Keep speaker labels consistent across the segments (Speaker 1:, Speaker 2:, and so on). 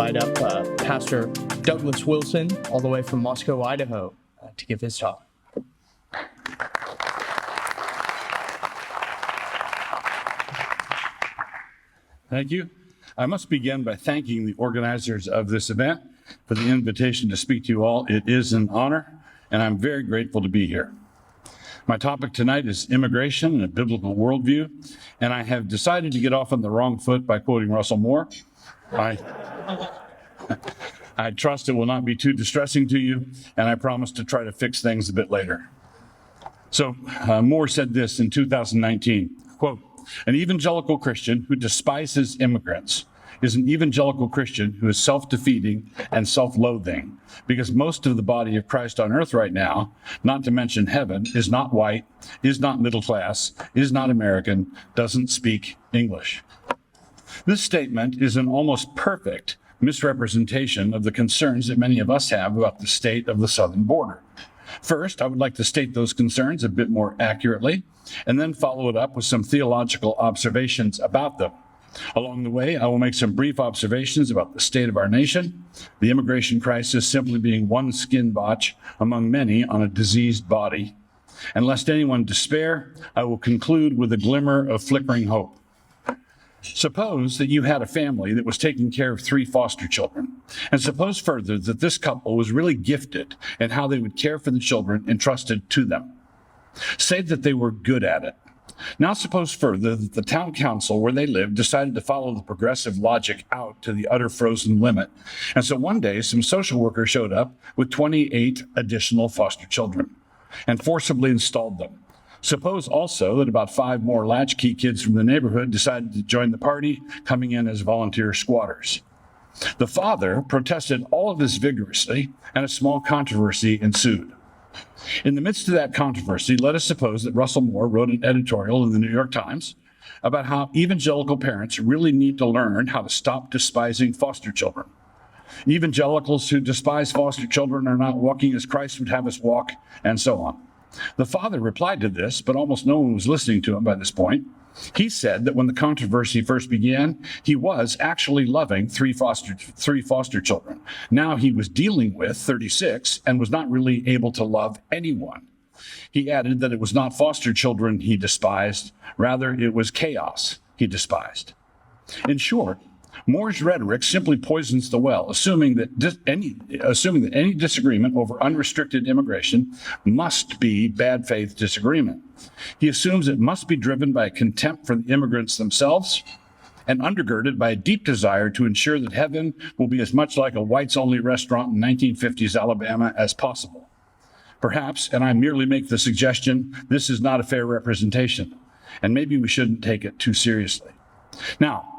Speaker 1: invite up Pastor Douglas Wilson, all the way from Moscow, Idaho, to give his talk.
Speaker 2: Thank you. I must begin by thanking the organizers of this event for the invitation to speak to you all. It is an honor, and I'm very grateful to be here. My topic tonight is immigration and a biblical worldview, and I have decided to get off on the wrong foot by quoting Russell Moore. I trust it will not be too distressing to you, and I promise to try to fix things a bit later. So Moore said this in 2019, quote, "An evangelical Christian who despises immigrants is an evangelical Christian who is self-defeating and self-loathing, because most of the body of Christ on earth right now, not to mention heaven, is not white, is not middle class, is not American, doesn't speak English." This statement is an almost perfect misrepresentation of the concerns that many of us have about the state of the southern border. First, I would like to state those concerns a bit more accurately, and then follow it up with some theological observations about them. Along the way, I will make some brief observations about the state of our nation, the immigration crisis simply being one skin blotch among many on a diseased body. And lest anyone despair, I will conclude with a glimmer of flickering hope. Suppose that you had a family that was taking care of 3 foster children, and suppose further that this couple was really gifted in how they would care for the children entrusted to them. Say that they were good at it. Now suppose further that the town council where they lived decided to follow the progressive logic out to the utter frozen limit. And so one day some social workers showed up with 28 additional foster children and forcibly installed them. Suppose also that about 5 more latchkey kids from the neighborhood decided to join the party, coming in as volunteer squatters. The father protested all of this vigorously, and a small controversy ensued. In the midst of that controversy, let us suppose that Russell Moore wrote an editorial in the New York Times about how evangelical parents really need to learn how to stop despising foster children. Evangelicals who despise foster children are not walking as Christ would have us walk, and so on. The father replied to this, but almost no one was listening to him by this point. He said that when the controversy first began, he was actually loving 3 foster children. Now he was dealing with 36 and was not really able to love anyone. He added that it was not foster children he despised, rather it was chaos he despised. In short, Moore's rhetoric simply poisons the well, assuming that any disagreement over unrestricted immigration must be bad faith disagreement. He assumes it must be driven by a contempt for the immigrants themselves and undergirded by a deep desire to ensure that heaven will be as much like a whites-only restaurant in 1950s Alabama as possible. Perhaps, and I merely make the suggestion, this is not a fair representation, and maybe we shouldn't take it too seriously. Now,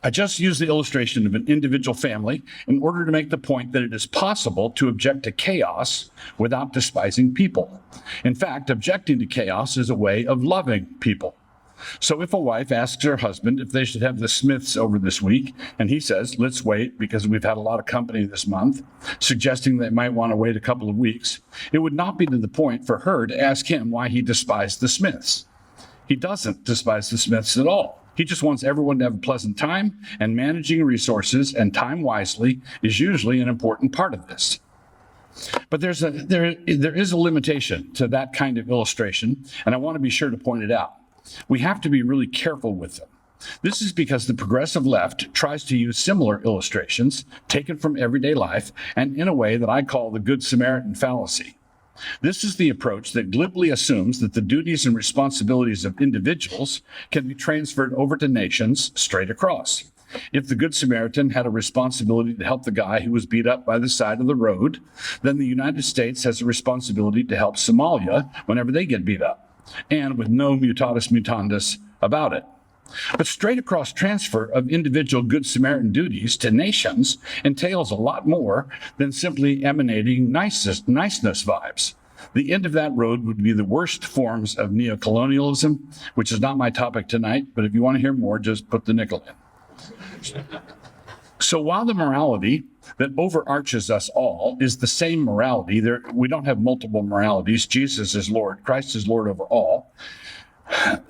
Speaker 2: I just used the illustration of an individual family in order to make the point that it is possible to object to chaos without despising people. In fact, objecting to chaos is a way of loving people. So if a wife asks her husband if they should have the Smiths over this week, and he says, let's wait because we've had a lot of company this month, suggesting they might want to wait a couple of weeks, it would not be to the point for her to ask him why he despised the Smiths. He doesn't despise the Smiths at all. He just wants everyone to have a pleasant time, and managing resources and time wisely is usually an important part of this. But there is a limitation to that kind of illustration, and I want to be sure to point it out. We have to be really careful with them. This is because the progressive left tries to use similar illustrations taken from everyday life and in a way that I call the Good Samaritan fallacy. This is the approach that glibly assumes that the duties and responsibilities of individuals can be transferred over to nations straight across. If the Good Samaritan had a responsibility to help the guy who was beat up by the side of the road, then the United States has a responsibility to help Somalia whenever they get beat up, and with no mutatis mutandis about it. But straight across transfer of individual Good Samaritan duties to nations entails a lot more than simply emanating niceness vibes. The end of that road would be the worst forms of neocolonialism, which is not my topic tonight, but if you want to hear more, just put the nickel in. So while the morality that overarches us all is the same morality, we don't have multiple moralities. Jesus is Lord, Christ is Lord over all.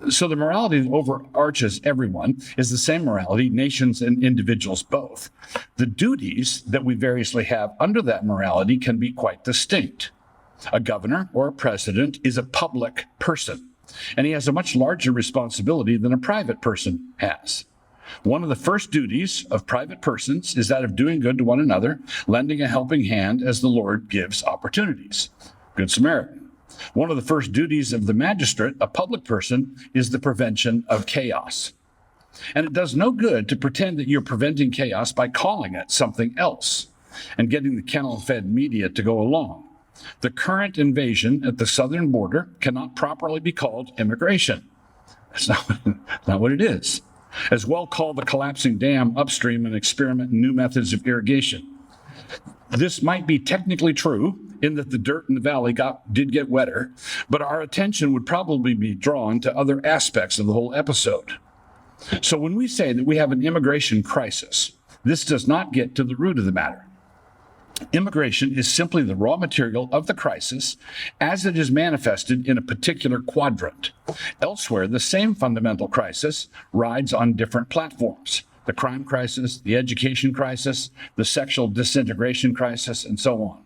Speaker 2: So the morality that overarches everyone is the same morality, nations and individuals both. The duties that we variously have under that morality can be quite distinct. A governor or a president is a public person, and he has a much larger responsibility than a private person has. One of the first duties of private persons is that of doing good to one another, lending a helping hand as the Lord gives opportunities. Good Samaritan. One of the first duties of the magistrate, a public person, is the prevention of chaos. And it does no good to pretend that you're preventing chaos by calling it something else and getting the kennel-fed media to go along. The current invasion at the southern border cannot properly be called immigration. That's not what it is. As well call the collapsing dam upstream and experiment in new methods of irrigation. This might be technically true in that the dirt in the valley did get wetter, but our attention would probably be drawn to other aspects of the whole episode. So when we say that we have an immigration crisis, this does not get to the root of the matter. Immigration is simply the raw material of the crisis as it is manifested in a particular quadrant. Elsewhere, the same fundamental crisis rides on different platforms. The crime crisis, the education crisis, the sexual disintegration crisis, and so on.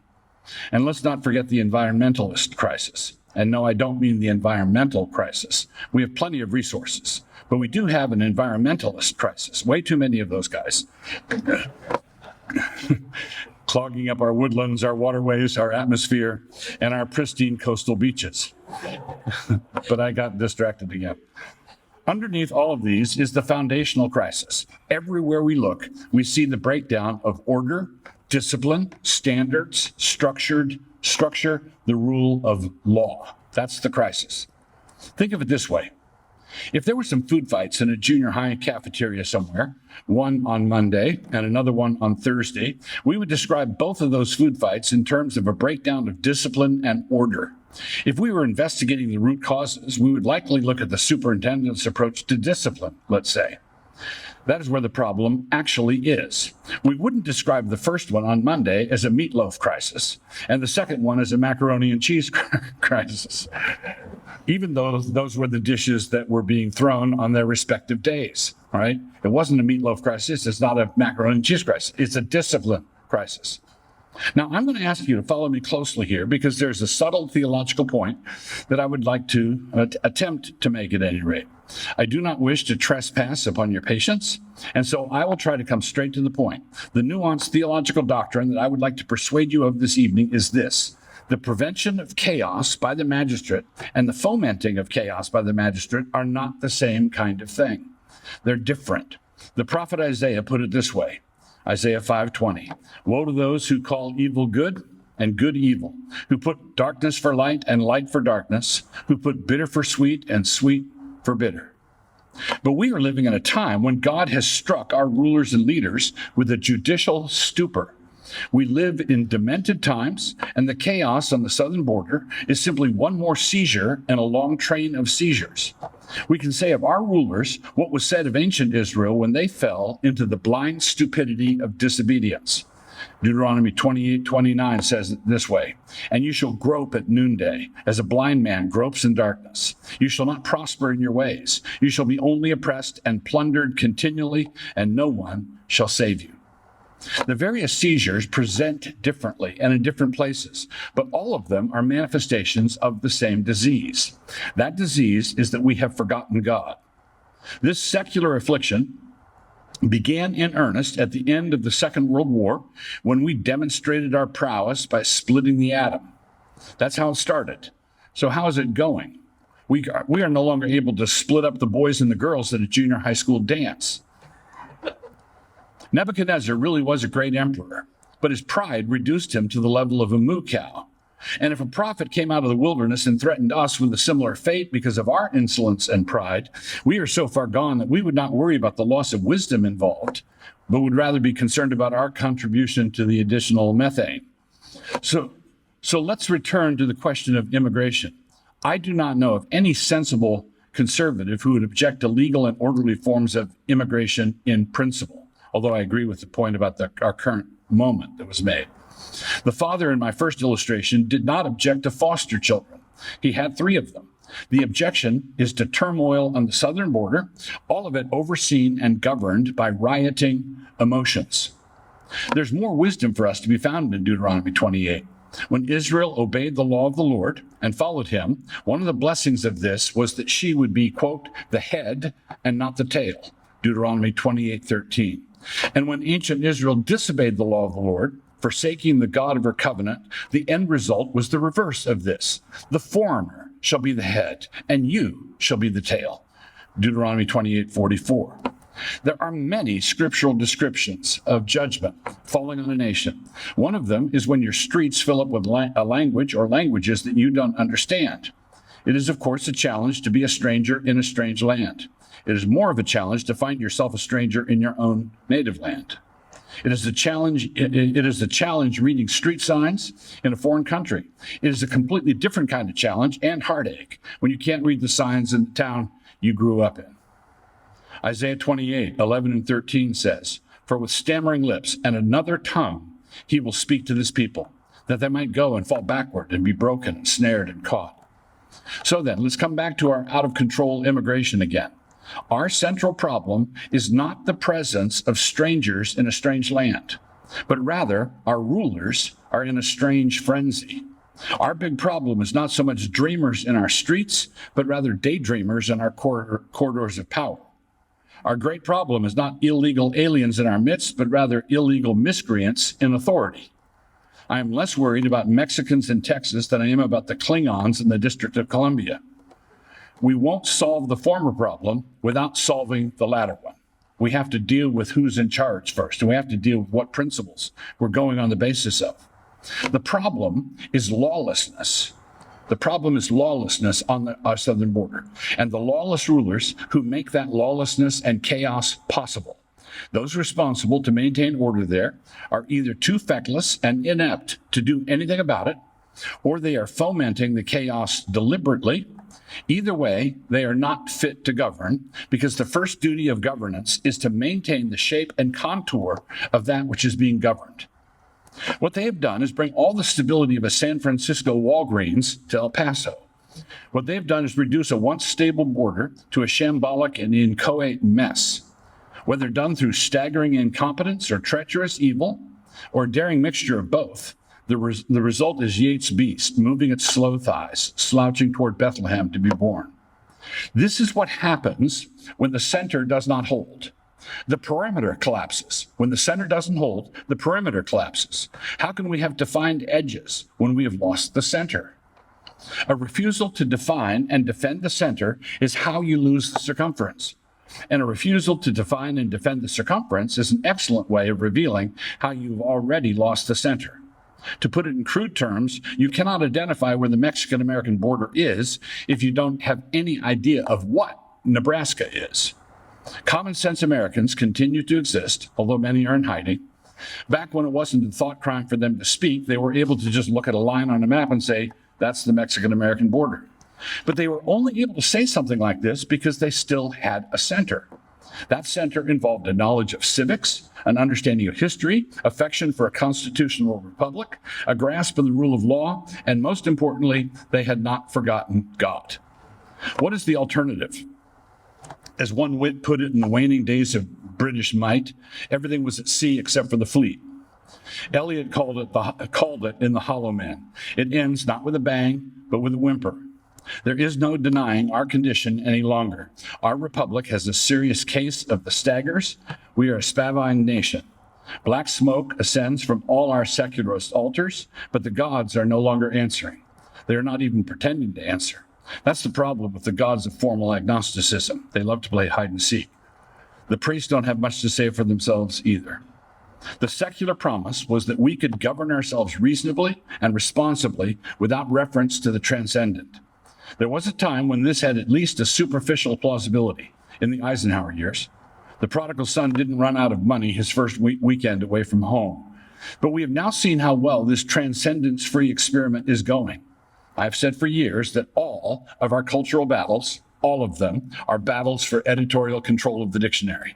Speaker 2: And let's not forget the environmentalist crisis. And no, I don't mean the environmental crisis. We have plenty of resources, but we do have an environmentalist crisis. Way too many of those guys. Clogging up our woodlands, our waterways, our atmosphere, and our pristine coastal beaches. But I got distracted again. Underneath all of these is the foundational crisis. Everywhere we look, we see the breakdown of order, discipline, standards, structure, the rule of law. That's the crisis. Think of it this way. If there were some food fights in a junior high cafeteria somewhere, one on Monday and another one on Thursday, we would describe both of those food fights in terms of a breakdown of discipline and order. If we were investigating the root causes, we would likely look at the superintendent's approach to discipline, let's say. That is where the problem actually is. We wouldn't describe the first one on Monday as a meatloaf crisis and the second one as a macaroni and cheese crisis, even though those were the dishes that were being thrown on their respective days, right? It wasn't a meatloaf crisis. It's not a macaroni and cheese crisis. It's a discipline crisis. Now, I'm going to ask you to follow me closely here because there's a subtle theological point that I would like to attempt to make at any rate. I do not wish to trespass upon your patience, and so I will try to come straight to the point. The nuanced theological doctrine that I would like to persuade you of this evening is this: the prevention of chaos by the magistrate and the fomenting of chaos by the magistrate are not the same kind of thing. They're different. The prophet Isaiah put it this way, Isaiah 5:20, "Woe to those who call evil good and good evil, who put darkness for light and light for darkness, who put bitter for sweet and sweet for bitter." But we are living in a time when God has struck our rulers and leaders with a judicial stupor. We live in demented times, and the chaos on the southern border is simply one more seizure in a long train of seizures. We can say of our rulers what was said of ancient Israel when they fell into the blind stupidity of disobedience. Deuteronomy 28:29 says it this way, "And you shall grope at noonday, as a blind man gropes in darkness. You shall not prosper in your ways. You shall be only oppressed and plundered continually, and no one shall save you." The various seizures present differently and in different places, but all of them are manifestations of the same disease. That disease is that we have forgotten God. This secular affliction began in earnest at the end of the Second World War when we demonstrated our prowess by splitting the atom. That's how it started. So how is it going? We are no longer able to split up the boys and the girls at a junior high school dance. Nebuchadnezzar really was a great emperor, but his pride reduced him to the level of a moo cow. And if a prophet came out of the wilderness and threatened us with a similar fate because of our insolence and pride, we are so far gone that we would not worry about the loss of wisdom involved, but would rather be concerned about our contribution to the additional methane. So let's return to the question of immigration. I do not know of any sensible conservative who would object to legal and orderly forms of immigration in principle, although I agree with the point about our current moment that was made. The father in my first illustration did not object to foster children. He had 3 of them. The objection is to turmoil on the southern border, all of it overseen and governed by rioting emotions. There's more wisdom for us to be found in Deuteronomy 28. When Israel obeyed the law of the Lord and followed him, one of the blessings of this was that she would be, quote, the head and not the tail, Deuteronomy 28:13. And when ancient Israel disobeyed the law of the Lord, forsaking the God of her covenant, the end result was the reverse of this. The foreigner shall be the head, and you shall be the tail, Deuteronomy 28:44. There are many scriptural descriptions of judgment falling on a nation. One of them is when your streets fill up with a language or languages that you don't understand. It is, of course, a challenge to be a stranger in a strange land. It is more of a challenge to find yourself a stranger in your own native land. It is a challenge reading street signs in a foreign country. It is a completely different kind of challenge and heartache when you can't read the signs in the town you grew up in. Isaiah 28:11 and 13 says, "For with stammering lips and another tongue he will speak to this people, that they might go and fall backward and be broken and snared and caught." So then, let's come back to our out-of-control immigration again. Our central problem is not the presence of strangers in a strange land, but rather our rulers are in a strange frenzy. Our big problem is not so much dreamers in our streets, but rather daydreamers in our corridors of power. Our great problem is not illegal aliens in our midst, but rather illegal miscreants in authority. I am less worried about Mexicans in Texas than I am about the Klingons in the District of Columbia. We won't solve the former problem without solving the latter one. We have to deal with who's in charge first, and we have to deal with what principles we're going on the basis of. The problem is lawlessness. The problem is lawlessness on our southern border, and the lawless rulers who make that lawlessness and chaos possible. Those responsible to maintain order there are either too feckless and inept to do anything about it, or they are fomenting the chaos deliberately. Either way, they are not fit to govern, because the first duty of governance is to maintain the shape and contour of that which is being governed. What they have done is bring all the stability of a San Francisco Walgreens to El Paso. What they've done is reduce a once stable border to a shambolic and inchoate mess. Whether done through staggering incompetence or treacherous evil, or a daring mixture of both, the result is Yeats' beast, moving its slow thighs, slouching toward Bethlehem to be born. This is what happens when the center does not hold. The perimeter collapses. When the center doesn't hold, the perimeter collapses. How can we have defined edges when we have lost the center? A refusal to define and defend the center is how you lose the circumference. And a refusal to define and defend the circumference is an excellent way of revealing how you've already lost the center. To put it in crude terms, you cannot identify where the Mexican-American border is if you don't have any idea of what Nebraska is. Common sense Americans continue to exist, although many are in hiding. Back when it wasn't a thought crime for them to speak, they were able to just look at a line on a map and say, that's the Mexican-American border. But they were only able to say something like this because they still had a center. That center involved a knowledge of civics, an understanding of history, affection for a constitutional republic, a grasp of the rule of law, and most importantly, they had not forgotten God. What is the alternative? As one wit put it in the waning days of British might, everything was at sea except for the fleet. Eliot called it in The Hollow Man. It ends not with a bang, but with a whimper. There is no denying our condition any longer. Our republic has a serious case of the staggers. We are a spavined nation. Black smoke ascends from all our secularist altars, but the gods are no longer answering. They are not even pretending to answer. That's the problem with the gods of formal agnosticism. They love to play hide and seek. The priests don't have much to say for themselves either. The secular promise was that we could govern ourselves reasonably and responsibly without reference to the transcendent. There was a time when this had at least a superficial plausibility in the Eisenhower years. The prodigal son didn't run out of money his first weekend away from home. But we have now seen how well this transcendence-free experiment is going. I've said for years that all of our cultural battles, all of them, are battles for editorial control of the dictionary.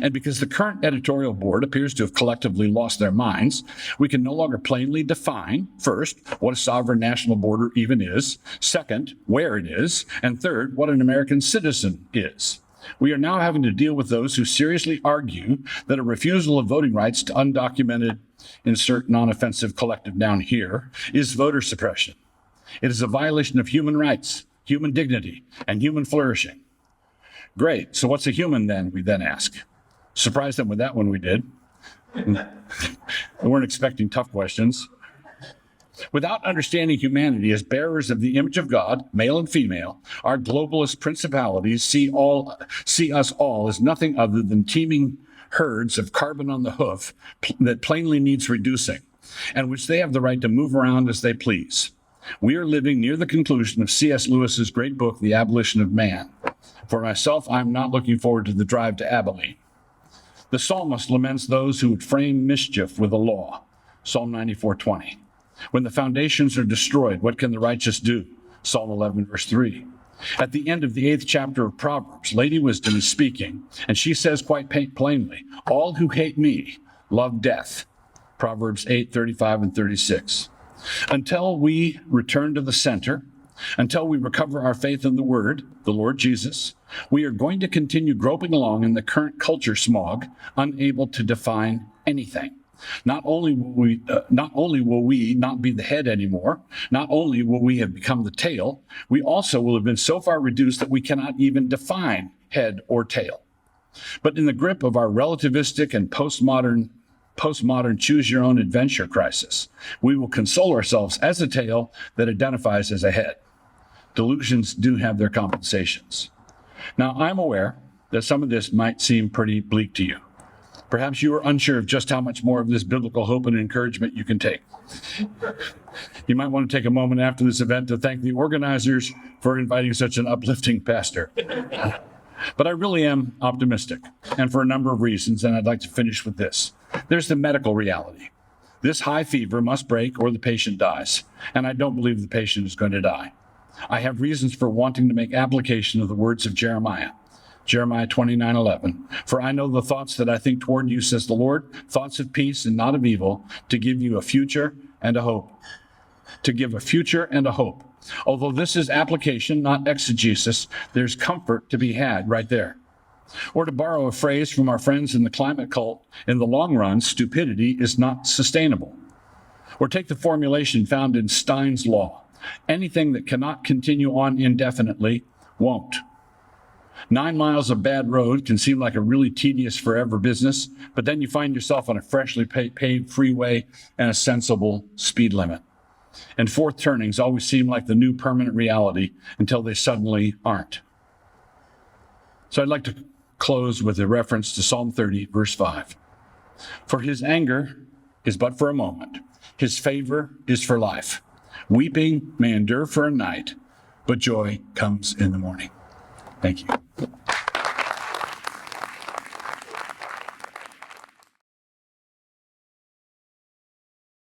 Speaker 2: And because the current editorial board appears to have collectively lost their minds, we can no longer plainly define, first, what a sovereign national border even is, second, where it is, and third, what an American citizen is. We are now having to deal with those who seriously argue that a refusal of voting rights to undocumented, insert non-offensive collective noun here, is voter suppression. It is a violation of human rights, human dignity, and human flourishing. Great. So what's a human then, we then ask? Surprised them with that one we did. We weren't expecting tough questions. Without understanding humanity as bearers of the image of God, male and female, our globalist principalities see us all as nothing other than teeming herds of carbon on the hoof that plainly needs reducing, and which they have the right to move around as they please. We are living near the conclusion of C.S. Lewis's great book, The Abolition of Man. For myself, I'm not looking forward to the drive to Abilene. The psalmist laments those who would frame mischief with a law. Psalm 94:20. When the foundations are destroyed, what can the righteous do? Psalm 11, verse 3. At the end of the 8th chapter of Proverbs, Lady Wisdom is speaking, and she says quite plainly, all who hate me love death. Proverbs 8:35 and 36. Until we return to the center, until we recover our faith in the Word, the Lord Jesus, we are going to continue groping along in the current culture smog, unable to define anything. Not only will we not be the head anymore, not only will we have become the tail, we also will have been so far reduced that we cannot even define head or tail. But in the grip of our relativistic and postmodern choose-your-own-adventure crisis, we will console ourselves as a tail that identifies as a head. Delusions do have their compensations. Now, I'm aware that some of this might seem pretty bleak to you. Perhaps you are unsure of just how much more of this biblical hope and encouragement you can take. You might want to take a moment after this event to thank the organizers for inviting such an uplifting pastor. But I really am optimistic, and for a number of reasons, and I'd like to finish with this. There's the medical reality. This high fever must break or the patient dies, and I don't believe the patient is going to die. I have reasons for wanting to make application of the words of Jeremiah 29:11. For I know the thoughts that I think toward you, says the Lord, thoughts of peace and not of evil, to give you a future and a hope. To give a future and a hope. Although this is application, not exegesis, there's comfort to be had right there. Or to borrow a phrase from our friends in the climate cult, in the long run, stupidity is not sustainable. Or take the formulation found in Stein's law. Anything that cannot continue on indefinitely won't. 9 miles of bad road can seem like a really tedious forever business, but then you find yourself on a freshly paved freeway and a sensible speed limit. And fourth turnings always seem like the new permanent reality until they suddenly aren't. So I'd like to close with a reference to Psalm 30, verse 5. For his anger is but for a moment. His favor is for life. Weeping may endure for a night, but joy comes in the morning. Thank you.